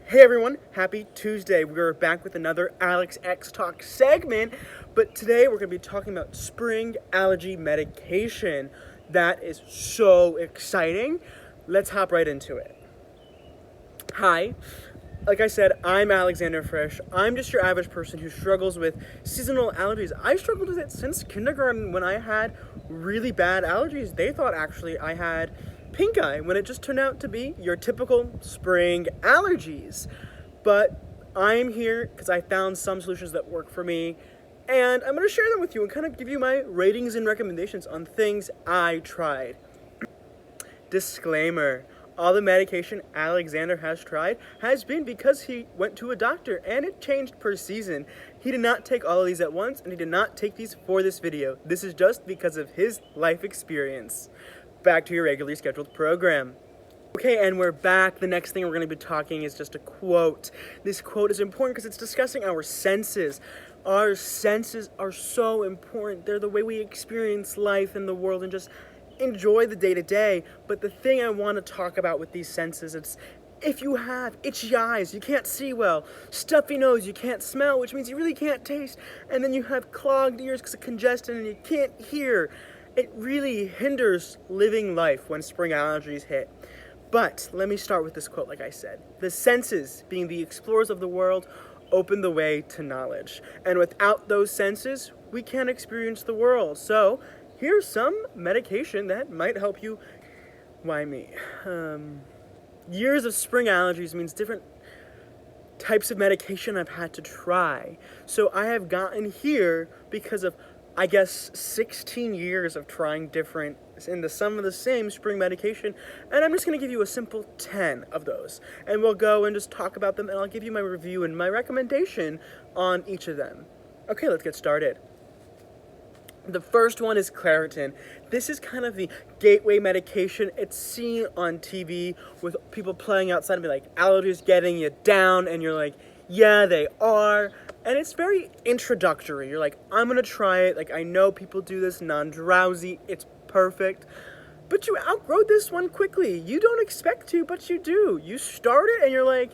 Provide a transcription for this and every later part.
Hey everyone, happy Tuesday. We're back with another ALEXxTalk segment, but today we're going to be talking about spring allergy medication. That is so exciting. Let's hop right into it. Hi, like I said, I'm Alexander Frisch. I'm just your average person who struggles with seasonal allergies. I struggled with it since kindergarten when I had really bad allergies. They thought actually I had pink eye when it just turned out to be your typical spring allergies. But I'm here because I found some solutions that work for me, and I'm going to share them with you and kind of give you my ratings and recommendations on things I tried. Disclaimer: all the medication Alexander has tried has been because he went to a doctor and it changed per season. He did not take all of these at once, and he did not take these for this video. This is just because of his life experience. Back to your regularly scheduled program. Okay, and we're back. The next thing we're going to be talking is just a quote. This quote is important because it's discussing our senses. Our senses are so important. They're the way we experience life and the world and just enjoy the day-to-day. But the thing I want to talk about with these senses, it's if you have itchy eyes, you can't see well, stuffy nose, you can't smell, which means you really can't taste, and then you have clogged ears because of congestion and you can't hear. It really hinders living life when spring allergies hit. But let me start with this quote, like I said. The senses, being the explorers of the world, open the way to knowledge. And without those senses, we can't experience the world. So here's some medication that might help you. Why me? Years of spring allergies means different types of medication I've had to try. So I have gotten here because of, I guess, 16 years of trying different into some of the same spring medication, and I'm just going to give you a simple 10 of those, and we'll go and just talk about them, and I'll give you my review and my recommendation on each of them. Okay, let's get started. The first one is Claritin. This is kind of the gateway medication. It's seen on TV with people playing outside and be like, allergies getting you down, and you're like, yeah, they are. And it's very introductory. You're like, I'm going to try it. Like, I know people do this non-drowsy. It's perfect. But you outgrow this one quickly. You don't expect to, but you do. You start it and you're like,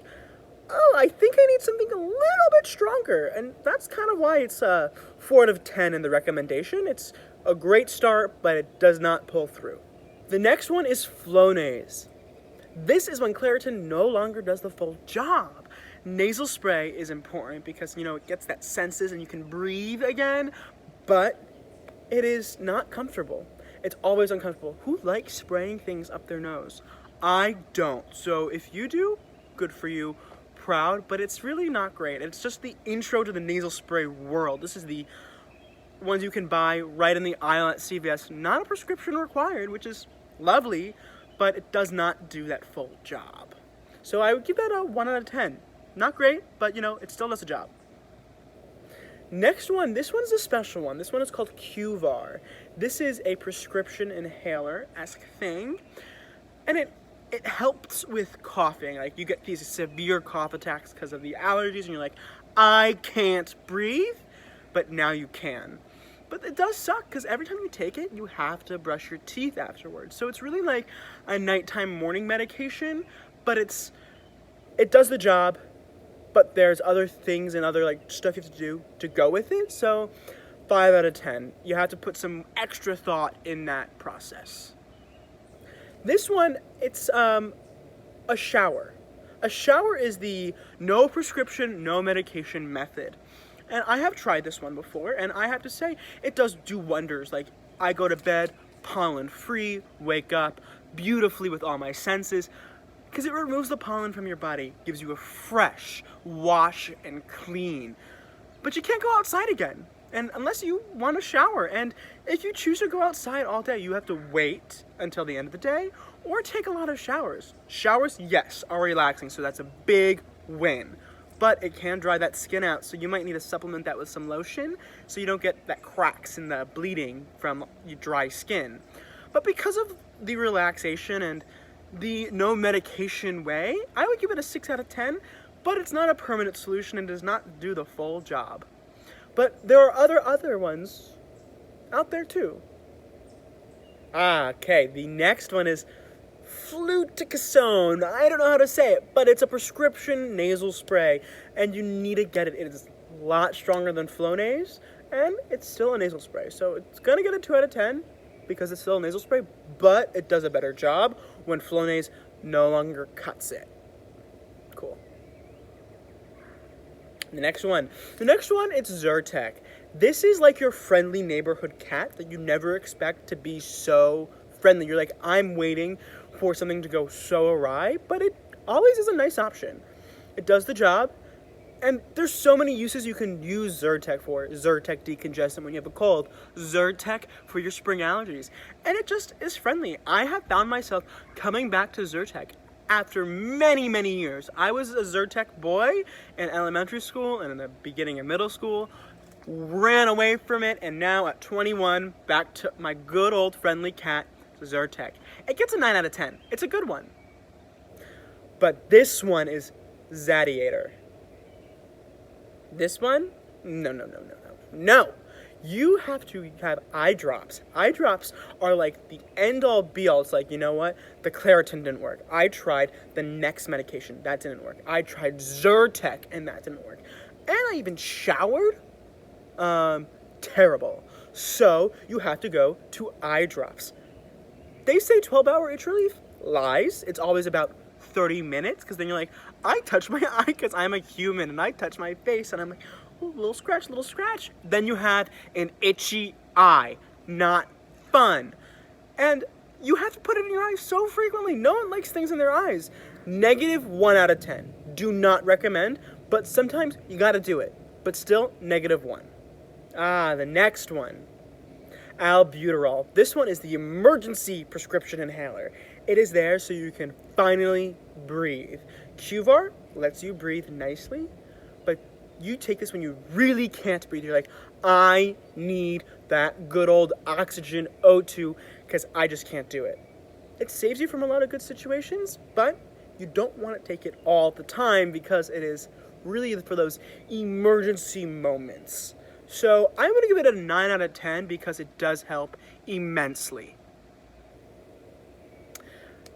oh, I think I need something a little bit stronger. And that's kind of why it's 4 out of 10 in the recommendation. It's a great start, but it does not pull through. The next one is Flonase. This is when Claritin no longer does the full job. Nasal spray is important because, it gets that senses and you can breathe again, but it is not comfortable. It's always uncomfortable. Who likes spraying things up their nose? I don't. So if you do, good for you. Proud, but it's really not great. It's just the intro to the nasal spray world. This is the ones you can buy right in the aisle at CVS. Not a prescription required, which is lovely, but it does not do that full job. So I would give that a 1 out of 10. Not great, but it still does the job. Next one, this one's a special one. This one is called Q-Var. This is a prescription inhaler-esque thing, and it helps with coughing. Like, you get these severe cough attacks because of the allergies, and you're like, I can't breathe, but now you can. But it does suck because every time you take it, you have to brush your teeth afterwards. So it's really like a nighttime morning medication, but it does the job, but there's other things and other stuff you have to do to go with it. So 5 out of 10. You have to put some extra thought in that process. This one, it's a shower. A shower is the no prescription, no medication method. And I have tried this one before, and I have to say, it does do wonders. Like, I go to bed pollen-free, wake up beautifully with all my senses, because it removes the pollen from your body, gives you a fresh wash and clean. But you can't go outside again, and unless you want to shower. And if you choose to go outside all day, you have to wait until the end of the day or take a lot of showers. Showers, yes, are relaxing, so that's a big win. But it can dry that skin out, so you might need to supplement that with some lotion so you don't get that cracks and the bleeding from your dry skin. But because of the relaxation and the no medication way, I would give it a 6 out of 10, but it's not a permanent solution and does not do the full job. But there are other ones out there too. Okay, the next one is Fluticasone. I don't know how to say it, but it's a prescription nasal spray, and you need to get it. It is a lot stronger than Flonase, and it's still a nasal spray. So it's going to get a 2 out of 10 because it's still a nasal spray, but it does a better job when Flonase no longer cuts it. Cool. The next one, it's Zyrtec. This is like your friendly neighborhood cat that you never expect to be so friendly. You're like, I'm waiting for something to go so awry, but it always is a nice option. It does the job, and there's so many uses you can use Zyrtec for. Zyrtec decongestant when you have a cold, Zyrtec for your spring allergies, and it just is friendly. I have found myself coming back to Zyrtec after many, many years. I was a Zyrtec boy in elementary school and in the beginning of middle school, ran away from it, and now at 21, back to my good old friendly cat, Zyrtec. It gets a 9 out of 10. It's a good one. But this one is Zadiator. This one? No. You have to have eye drops. Eye drops are like the end-all be-all. It's like, you know what? The Claritin didn't work. I tried the next medication. That didn't work. I tried Zyrtec, and that didn't work. And I even showered. Terrible. So you have to go to eye drops. They say 12-hour itch relief. Lies. It's always about 30 minutes, because then you're like, I touch my eye because I'm a human, and I touch my face, and I'm like, ooh, little scratch. Then you have an itchy eye. Not fun. And you have to put it in your eyes so frequently. No one likes things in their eyes. Negative 1 out of 10. Do not recommend, but sometimes you gotta do it. But still, negative 1. The next one. Albuterol. This one is the emergency prescription inhaler. It is there so you can finally breathe. Q-Var lets you breathe nicely, but you take this when you really can't breathe. You're like, I need that good old oxygen O2 because I just can't do it. It saves you from a lot of good situations, but you don't want to take it all the time because it is really for those emergency moments. So I'm going to give it a 9 out of 10 because it does help immensely.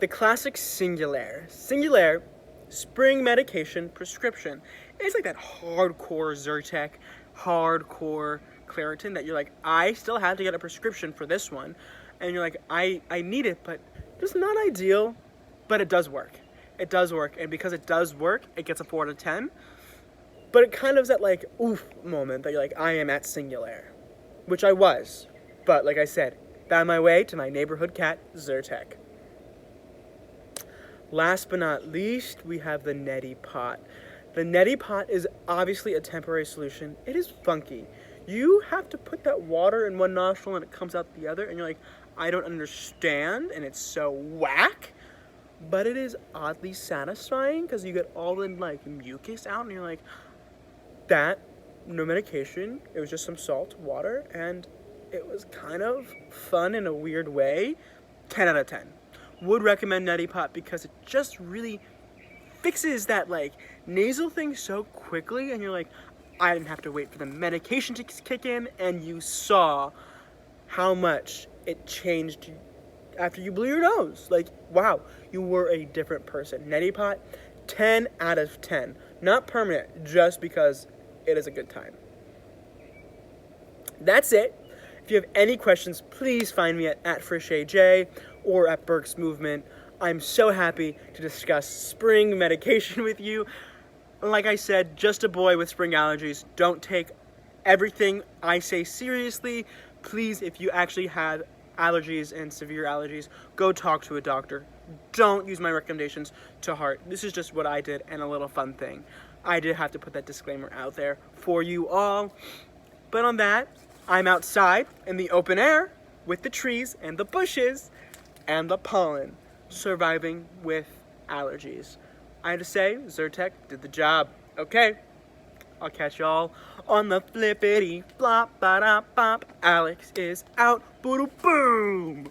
The classic Singulair. Singulair spring medication prescription. It's like that hardcore Zyrtec, hardcore Claritin that you're like, I still have to get a prescription for this one. And you're like, I need it, but it's not ideal, but it does work. It does work, and because it does work, it gets a 4 out of 10. But it kind of is that like, oof moment that you're like, I am at Singulair. Which I was. But like I said, found my way to my neighborhood cat, Zyrtec. Last but not least, we have the neti pot. The neti pot is obviously a temporary solution. It is funky. You have to put that water in one nostril and it comes out the other, and you're like, I don't understand, and it's so whack. But it is oddly satisfying because you get all the like mucus out, and you're like, that, no medication, it was just some salt, water, and it was kind of fun in a weird way. 10 out of 10. Would recommend neti pot because it just really fixes that like nasal thing so quickly, and you're like, I didn't have to wait for the medication to kick in, and you saw how much it changed after you blew your nose. Like, wow, you were a different person. Neti pot, 10 out of 10. Not permanent, just because it is a good time. That's it. If you have any questions, please find me at FrishAJ or at Burke's Movement. I'm so happy to discuss spring medication with you. Like I said, just a boy with spring allergies. Don't take everything I say seriously. Please, if you actually have allergies and severe allergies, go talk to a doctor. Don't use my recommendations to heart. This is just what I did and a little fun thing. I did have to put that disclaimer out there for you all. But on that, I'm outside in the open air with the trees and the bushes and the pollen, surviving with allergies. I had to say, Zyrtec did the job. Okay, I'll catch y'all on the flippity flop, ba da bop. Alex is out. Boodoo boom.